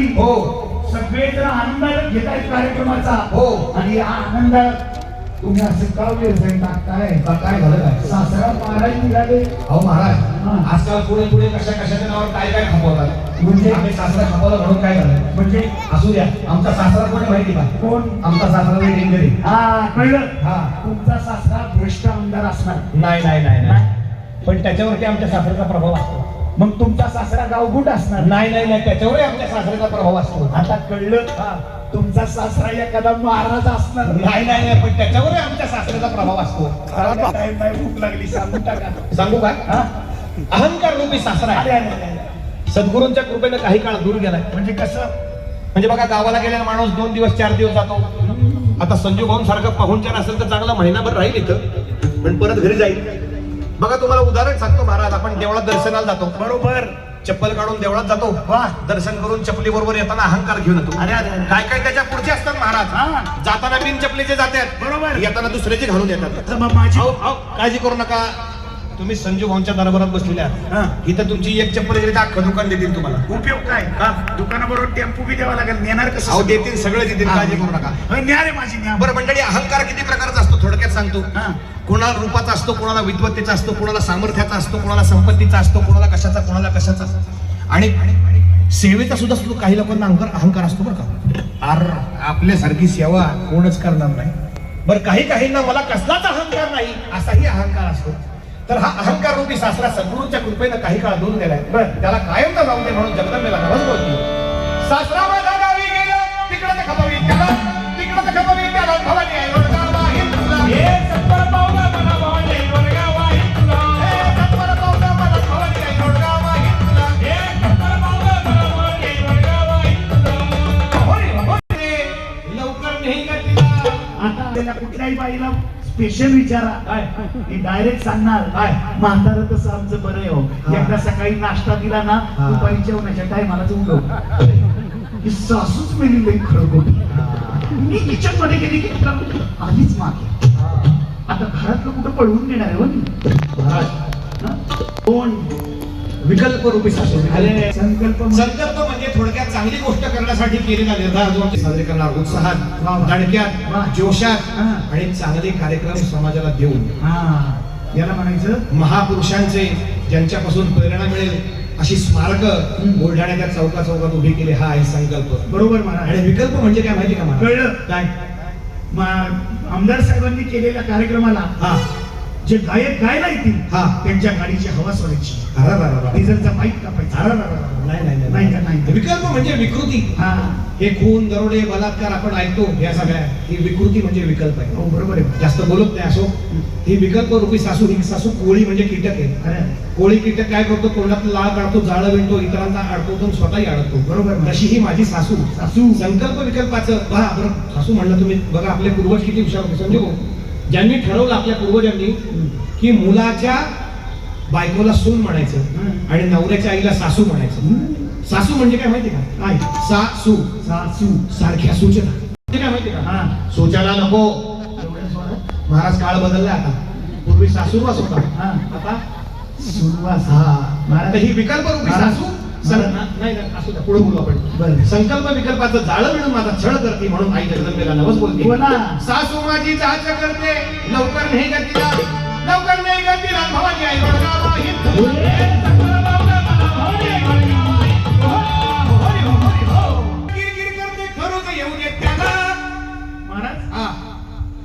झाली हो सगळे जण आनंदाने घेत आहेत कार्यक्रमाचा हो आणि या आनंदात तुम्ही असं का व्यवसाय टाकताय काय झालं काय सासरा महाराज निघाले अहो महाराज आजकाल पुढे पुढे कशाच्या नावावर काय काय खपवतात म्हणजे आम्ही सासरा खपवलं म्हणून काय झालं म्हणजे असू द्या आमचा सासरा कोणी माहिती का कोण आमचा सासरा डेंजर हा कळलं हा तुमचा सासरा भ्रष्ट आमदार असणार नाही नाही नाही नाही पण त्याच्यावरती आमच्या सासऱ्याचा प्रभाव असतो मग तुमचा सासरा गावगुट असणार नाही नाही नाही त्याच्यावरही आमच्या सासऱ्याचा प्रभाव असतो आता कळलं तुमचा सासरा एखादा महाराज असणार नाही नाही नाही पण त्याच्यावरही आमच्या सासऱ्याचा प्रभाव असतो टाइम नाही भूक लागली सांगून टाका सांगू का हा? अहंकार रूपी सासरा अरे, आहे अरे, अरे. सद्गुरूंच्या कृपेनं काही काळ दूर गेलाय म्हणजे कसं म्हणजे बघा गावाला गेलेला माणूस 2 दिवस 4 दिवस जातो आता संजू भाऊन सारखं पाहुणचार असेल तर चांगला महिनाभर राहील इथं पण परत घरी जाईल बघा तुम्हाला उदाहरण सांगतो महाराज आपण देवळात दर्शनाला जातो बरोबर चप्पल काढून देवळात जातो वाह दर्शन करून चपली बरोबर येताना अहंकार घेऊन येतो अरे, अरे, अरे. काय काय त्याच्या पुढचे असतात महाराज हा. जाताना बिन चपलीचे जातात बरोबर. येताना दुसऱ्याचे घालून येतात तर मग माझी अहो, अहो, काळजी करू नका तुम्ही संजू भाऊंच्या दरबारात बसलेल्या आहात. हा. इथं तुमची एक चप्पल गेली तर अख्खं दुकान देतील तुम्हाला उपयोग काय हा. दुकानाबरोबर टेम्पो बी द्यावा लागेल नेणार कसं अहो देतील सगळं देतील हा. काळजी करू नका न्या रे माझी न्या बरं मंडळी अहंकार किती प्रकारचा असतो थोडक्यात सांगतो हा. कोणाला रूपाचा असतो कोणाला विद्वत्तेचा असतो कोणाला सामर्थ्याचा असतो कोणाला संपत्तीचा असतो कोणाला कशाचा आणि सेवेचा सुद्धा असतो काही लोकांना अहंकार असतो बरं का आपल्यासारखी सेवा कोणच करणार नाही बरं काहींना मला कसलाच अहंकार नाही असाही अहंकार असतो तर हा अहंकार रूपी सासरा सद्गुरूंच्या कृपेनं काही काळ दूर गेलाय बरं त्याला कायमचा जाऊ दे म्हणून जगदंबेला नवस बोलतो सासरा माझ्या गावी गेलं तिकडं ते खपवी त्याला तिकडं ते खपवी त्याला भवानी आहे वडगाव आहे तुला हे सत्वर पावला मला भवानी आहे वडगाव आहे तुला हे सत्वर पावला मला भवानी आहे वडगाव आहे तुला हे सत्वर पावला मला भवानी आहे वडगाव आहे तुला होय लवकर नाही का तिला आता त्याला कुठल्याही बाईला स्पेशल विचारा काय ती डायरेक्ट सांगणार काय? म्हातारं तसं आमचं बरं आहे हो हा. एकदा सकाळी नाश्ता दिला ना हा. दुपारी जेवणाच्या टायमालाच उठव ही सासूच मेली लई खरं मी किचन मध्ये गेली की आधीच मागे आता घरातलं कुठं पळवून देणार आहे हो मी? हा? कोण विकल्प रूपी सासू संकल्प संकल्प म्हणजे थोडक्यात चांगली गोष्ट करण्यासाठी केलेला निर्धार जो आम्ही साजरे करणार उत्साहात दणक्यात जोशात हा. आणि चांगले कार्यक्रम समाजाला देऊन हा याला म्हणायचं महापुरुषांचे ज्यांच्यापासून प्रेरणा मिळेल अशी स्मारक बुलढाण्याच्या चौकात उभी केली हा आहे संकल्प बरोबर म्हणा आणि विकल्प म्हणजे काय माहिती का मला कळलं काय आमदार साहेबांनी केलेल्या कार्यक्रमाला हा जे गायक गायला येतील हा. त्यांच्या गाडीची हवा सोडायची अरे डिझेलचा पाईप कापायचा नाही का नाही विकल्प म्हणजे विकृती हा हे खून दरोडे बलात्कार आपण ऐकतो या सगळ्या ही विकृती म्हणजे विकल्प आहे हो बरोबर आहे जास्त बोलत नाही असो ही विकल्प रूपी सासू ही सासू कोळी म्हणजे कीटक आहे अरे कोळी कीटक काय करतो तोंडात लाळ काढतो जाळं विणतो इतरांना अडकवतो आणि स्वतःही अडकतो बरोबर. तशी ही माझी सासू सासू संकल्प विकल्पाचं बघा बरं सासू म्हणलं तुम्ही बघा आपले पूर्वज किती हुशार होते समजू ज्यांनी ठरवलं आपल्या पूर्वजांनी की मुलाच्या बायकोला सून म्हणायचं आणि नवऱ्याच्या आईला सासू म्हणायचं सासू म्हणजे काय माहिती का काय सासू सासू सारख्या सूचना म्हणजे काय माहिती का हा सूचना नको एवढं सोडा. महाराज काळ बदलला आता पूर्वी सासूवास होता हा आता सुरुवात आता ही विकल्प रूपी महाराज. सासू नाही असू द्या पुढे बोलू आपण बरं. संकल्प विकल्पाचं जाळं मिळून माझा छळ करते म्हणून आई जगदंबेला नवस बोलते बोला. सासू माझी जाच करते लवकर नाही गतीला लवकर नाही गतीला भवानी आई वडगाव आहे किरकिर करते खरोच येऊ देत त्याला महाराज हा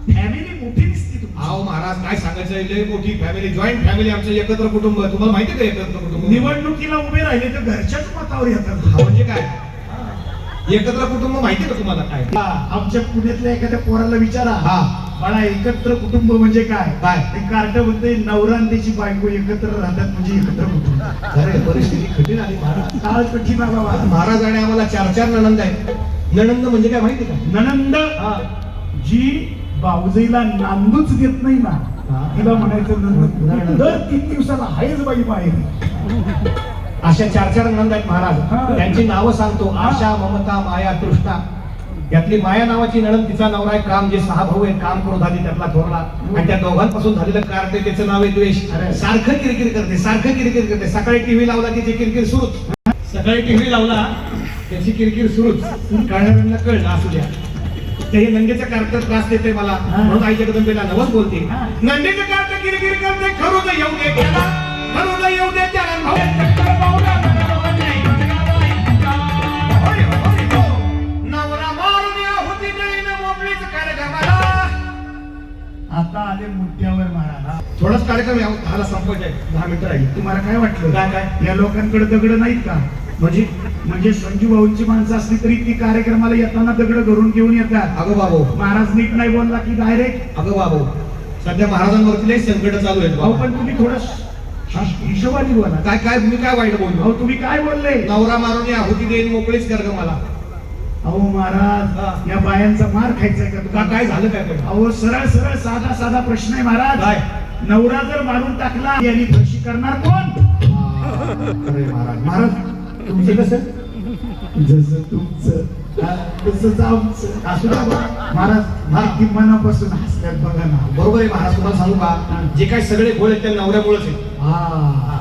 फॅमिली मोठी दिसते तुम्ही अहो महाराज काय सांगायचं लय मोठी फॅमिली जॉईंट फॅमिली आमचं एकत्र कुटुंब तुम्हाला माहिती आहे का एकत्र कुटुंब निवडणुकीला उभे राहिले तर घरच्याच मतावर येतात हा म्हणजे काय एकत्र कुटुंब माहिती आहे का तुम्हाला काय आमच्या पुण्यातल्या एखाद्या पोराला विचारा हा मला एकत्र कुटुंब म्हणजे काय काय? ते कार्ट म्हणते नवरा आणि त्याची बायको एकत्र राहतात म्हणजे एकत्र कुटुंब अरे परिस्थिती कठीण आली महाराज काळ कठीण आहे बाबा महाराज आणि आम्हाला 4 नणंद आहेत नणंद म्हणजे काय माहिती का ननंद जी बावजईला नांदूच देत नाही ना तिला म्हणायचं नणंद. दर 3 दिवसाला आहेच बाई बाहेर अशा 4 नणंद आहेत महाराज त्यांची नावं सांगतो आशा ममता माया तृष्णा यातली माया नावाची नणंद तिचा नवरा आहे काम जे 6 भाऊ आहेत काम करून झाली त्यातला थोरला आणि त्या दोघांपासून झालेलं कार्य त्याचं नाव आहे द्वेष सारखं किरकिर करते सकाळी टीव्ही लावला की ते किरकिर सुरूच सकाळी टीव्ही लावला त्याची किरकिर सुरूच कळणाऱ्यांना कळलं असू द्या ते हे नंदीचं कार्ट त्रास देते मला म्हणून आई जगदंबेला नवस बोलते नंदीचं कार्ट किरकिर करते खरून येऊ दे त्याला खरून येऊ दे त्याला नवरा मारून होती मोकळीच कार्यक्रम आता आले मुद्द्यावर महाराज. थोडाच कार्यक्रम झाला संपवायचा 10 मिनिटं राहील तुम्हाला काय वाटलं काय या लोकांकडे दगड नाहीत का? म्हणजे संजू भाऊंची माणसं असली तरी ती कार्यक्रमाला येताना दगड घरून घेऊन येतात. अगो बाबो महाराज नीट नाही बोलला की डायरेक्ट अगं बाबू सध्या महाराजांवरती लई संकट चालू आहेत अहो बाबा. पण तुम्ही थोडं हिशोबाने बोला. काय काय मी काय वाईट बोललो अहो तुम्ही काय बोलले? नवरा मारून आहुती देईन मोकळीच कर ग मला. अहो महाराज या बायांचा मार खायचाय का का तुला? काय झालं काय पण अहो सरळ सरळ साधा साधा प्रश्न आहे महाराज. काय? नवरा जर मारून टाकला यांनी फशी करणार कोण? अरे महाराज महाराज तुमचं कसं जसं तुमचं तसंच आमचं. असू द्या बा. महाराज माहिती मनापासून हसल्यात बघा ना. बरोबर आहे महाराज तुम्हाला सांगू का जे काय सगळे गोळ आहेत त्या नवऱ्यामुळेच आहेत. हा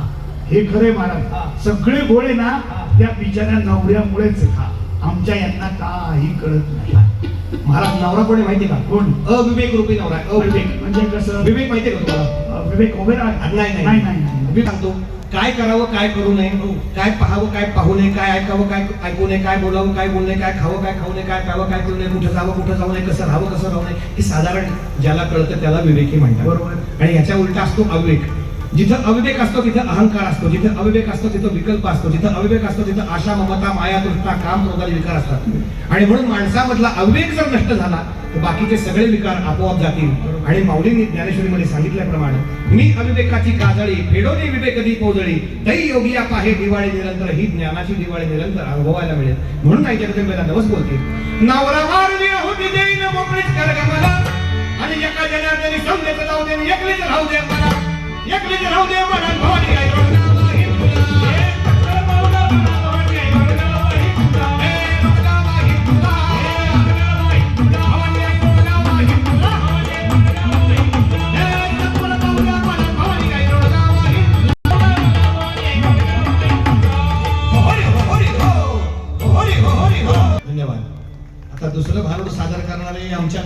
हे खरे महाराज. सगळे गोळे ना त्या बिचाऱ्या नवऱ्यामुळेच आहे. आमच्या यांना काही कळत नाही. महाराज नवरा कोणी माहिती का? कोण? अविवेक रूपी नवरा आहे. विवेक म्हणजे कसं? विवेक माहितीये का तुम्हाला? विवेक उभे राहा. नाही नाही नाही मी सांगतो काय करावं काय करू नये काय पाहावं काय पाहू नये काय ऐकावं काय ऐकू नये काय बोलावं काय बोलू नये काय खावं काय खाऊ नये काय प्यावं काय करू नये कुठं जाऊ नये कसं राहावं कसं राहू नये हे साधारण ज्याला कळतं त्याला विवेकी म्हणतात. बरोबर. आणि ह्याच्या उलटा असतो अविवेक. जिथं अविवेक असतो तिथं अहंकार असतो जिथं अविवेक असतो तिथं विकल्प असतो जिथं अविवेक असतो तिथं आशा ममता माया तृष्णा काम क्रोधादी विकार असतात. आणि म्हणून माणसामधला अविवेक जर नष्ट झाला तर बाकीचे सगळे विकार आपोआप जातील. आणि माऊलींनी ज्ञानेश्वरीमध्ये सांगितल्याप्रमाणे मी अविवेकाची काजळी फेडोनी विवेक कधी पोजळी तई योगिया पाहे दिवाळी निरंतर ही ज्ञानाची दिवाळी निरंतर अनुभवायला मिळेल. म्हणून आई जगदंबेला नवस बोलते नवरा मारली होती देईन मोकळीच कर ग मला आणि एका जनार्दनी समजेत जाऊ दे एकलीच राहू दे मला एकलीच राहू दे मला भवानी गाई रोडगाव आहे तुला. हे सत्तर माऊला मला भवानी गाई रोडगाव आहे तुला. हे रोडगाव आहे तुला. हे रोडगाव आहे तुला. भवानी गाई रोडगाव आहे तुला. हे सत्तर माऊला मला भवानी गाई रोडगाव आहे तुला. हरी हो हरी हो हरी हो. धन्यवाद. आता दुसरं भारूड सादर करणारे आमच्या